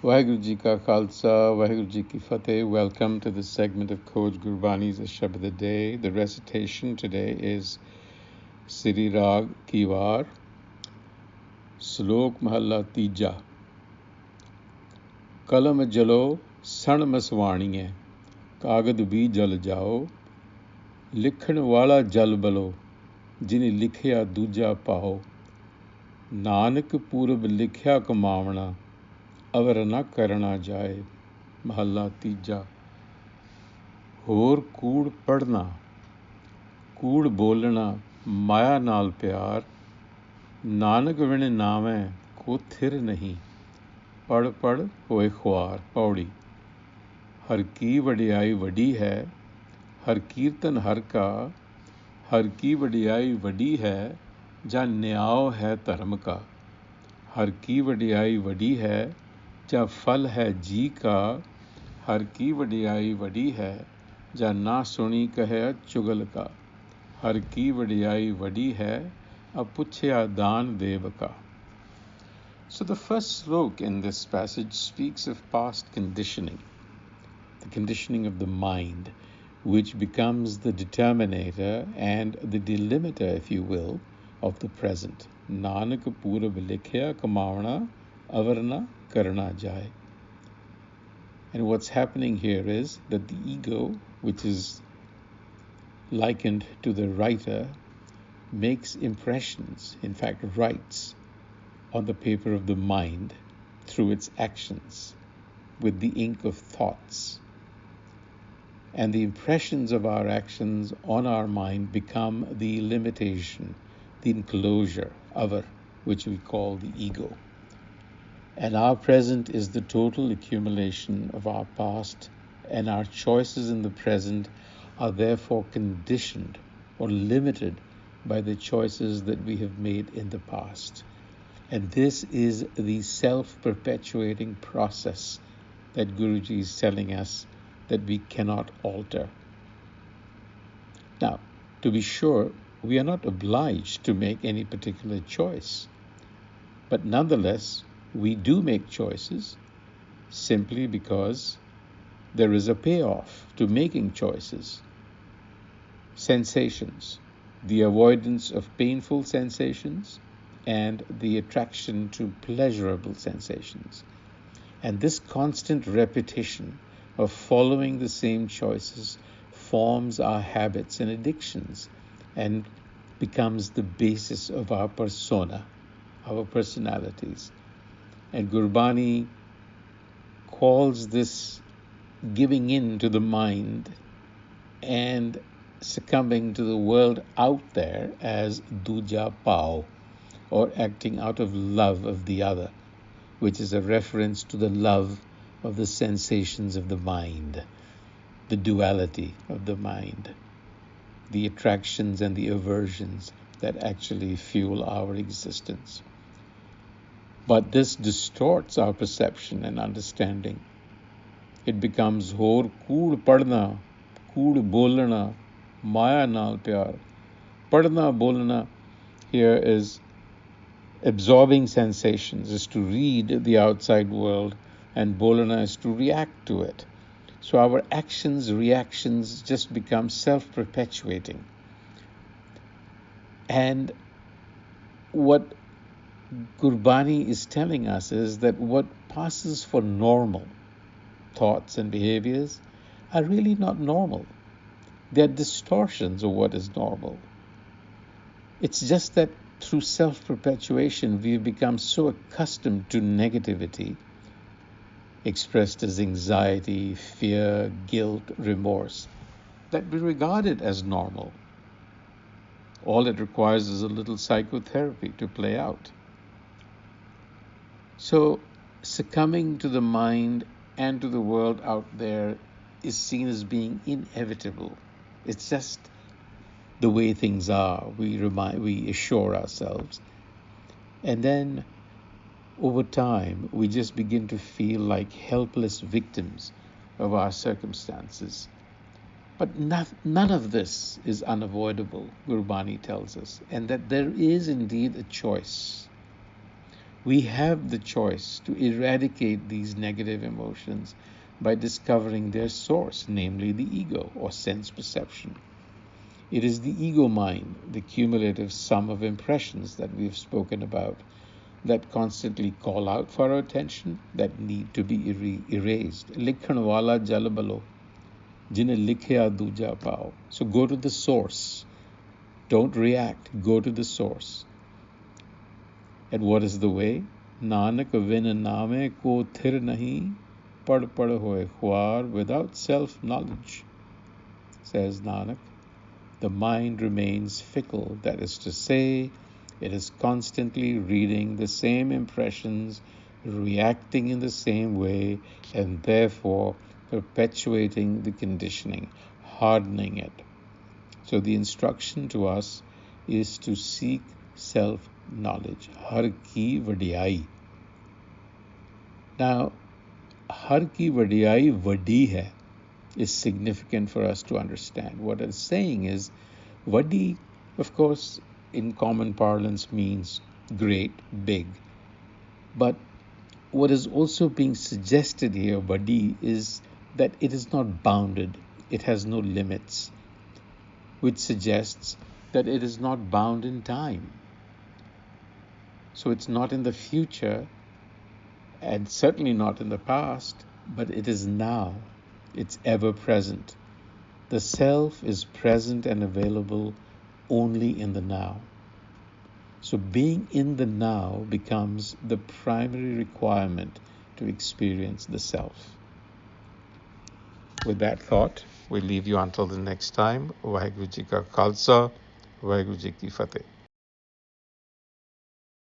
Waheguru Ji Ka Khalsa, Waheguru Ji Ki Fateh. Welcome to this segment of Coach Gurbani's a-sabad-a-day. The recitation today is Sri Rag Kiwar, Slok Mahalla Tija. Kalam Jalau, San Masavaniai, Kagad bhi jal jao, Likhan wala jal balo, Jini likhya duja paho, Nanak purab likhya kamavna, अवर न करना जाए महला तीजा। होर कूड़ पढ़ना, कूड़ बोलना, माया नाल प्यार, नानक विण नावै को थिर नहीं, पढ़ पढ़ होए ख्वार। पौड़ी। हर की वडियाई वडी है, हर कीर्तन हर का, हर की वडियाई वडी है, जा न्याव है धर्म का। हर की वडियाई वडी है, जा फल है जी का। हर की वडियाई वडी है, जा ना सुनी कहे चुगल का। हर की वडियाई वडी है, अपुछया दान देव का. So the first slok in this passage speaks of past conditioning, the conditioning of the mind, which becomes the determinator and the delimiter, if you will, of the present. Nanak purab likhya kamavna avarna karna jai. And what's happening here is that the ego, which is likened to the writer, makes impressions, in fact writes, on the paper of the mind through its actions with the ink of thoughts. And the impressions of our actions on our mind become the limitation, the enclosure, avar, which we call the ego. And our present is the total accumulation of our past, and our choices in the present are therefore conditioned or limited by the choices that we have made in the past. And this is the self-perpetuating process that Guruji is telling us that we cannot alter. Now, to be sure, we are not obliged to make any particular choice, but nonetheless, we do make choices simply because there is a payoff to making choices. Sensations, the avoidance of painful sensations and the attraction to pleasurable sensations. And this constant repetition of following the same choices forms our habits and addictions and becomes the basis of our persona, our personalities. And Gurbani calls this giving in to the mind and succumbing to the world out there as duja pao, or acting out of love of the other, which is a reference to the love of the sensations of the mind, the duality of the mind, the attractions and the aversions that actually fuel our existence. But this distorts our perception and understanding. It becomes hor kood padna, kood bolna, maya naal pyar. Padna bolna here is absorbing sensations, is to read the outside world, and bolna is to react to it. So our actions, reactions just become self-perpetuating. And what Gurbani is telling us is that what passes for normal thoughts and behaviors are really not normal. They're distortions of what is normal. It's just that through self-perpetuation, we've become so accustomed to negativity, expressed as anxiety, fear, guilt, remorse, that we regard it as normal. All it requires is a little psychotherapy to play out. So succumbing to the mind and to the world out there is seen as being inevitable. It's just the way things are, we assure ourselves. And then over time, we just begin to feel like helpless victims of our circumstances. But none of this is unavoidable, Gurbani tells us, and that there is indeed a choice. We have the choice to eradicate these negative emotions by discovering their source, namely the ego or sense perception. It is the ego mind, the cumulative sum of impressions that we've spoken about, that constantly call out for our attention, that need to be erased. Likhan wala jal balo, jine likhya duja pao. So go to the source. Don't react. Go to the source. And what is the way? Nanak vin name ko thir nahi, pad hoye khwar, without self-knowledge, says Nanak. The mind remains fickle, that is to say, it is constantly reading the same impressions, reacting in the same way, and therefore perpetuating the conditioning, hardening it. So the instruction to us is to seek self-knowledge. Har ki vadiyai. Now, har ki vadiyai vadi hai is significant for us to understand. What it's saying is, vadi, of course, in common parlance means great, big. But what is also being suggested here, vadi, is that it is not bounded. It has no limits, which suggests that it is not bound in time. So it's not in the future, and certainly not in the past, but it is now. It's ever present. The self is present and available only in the now. So being in the now becomes the primary requirement to experience the self. With that thought, we leave you until the next time. Waheguru Ji Ka Khalsa, Waheguru Ji Ki Fateh.